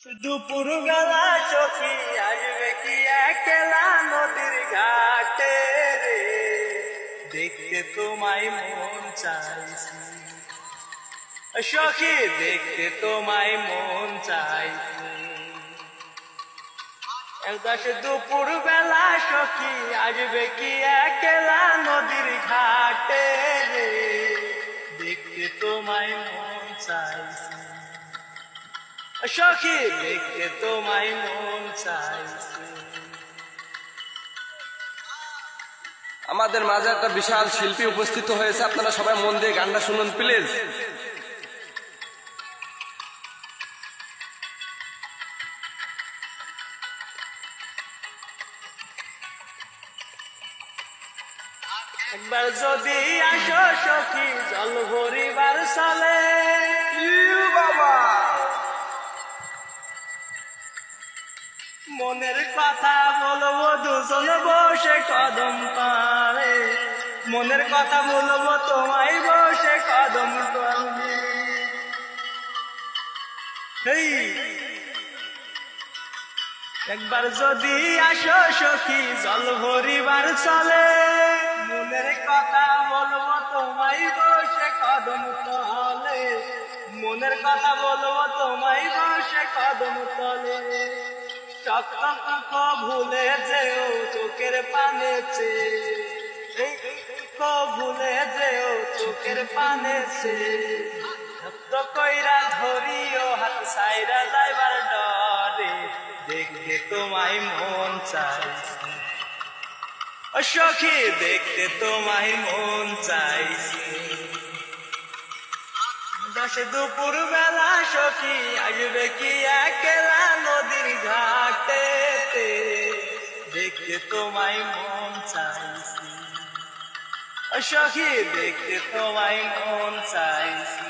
দুপুর বেলা সখী আসবে কি একলা নদীর ঘাটে রে, দেখতে তোমায় মন চাইছি সখী, দেখতে তোমায় মন চাইছি। দুপুর বেলা সখী আসবে কি একলা নদীর ঘাটে রে, দেখতে তোমায় মন চাইছি সখী, দেখতে তোমায় মন চাইছে। আমাদের মাঝে একটা বিশাল শিল্পী উপস্থিত হয়েছে, আপনারা সবাই মন দিয়ে গানটা শুনুন প্লিজ। একবার যদি আসো সখী জল ভরিবার চলে, বাবা মনের কথা বলবো দুজন বসে কদম পারে, মনের কথা বলবো তোমায় বসে কদম পারে। একবার যদি আসো সখী জল ভরিবার চলে, মনের কথা বলবো তোমায় বসে কদম তলে, মনের কথা বলবো তোমায় বসে কদম তলে। শক্ত ভুলে যেও চোখের পানেছে, ভুলে যেও চোখের পানেছে, শক্ত কইরা ধরিও হাত সাইরা যাইবার ডরে, দেখতে তোমায় মন চাইছে সখী, দেখতে তোমায় মন চাইছে। দুপুর বেলা সখী আসবে কি একলা নদীর ঘাটে, দেখতে তোমায় মন চাইছি সখী, দেখতে তোমায় মন চাইছি।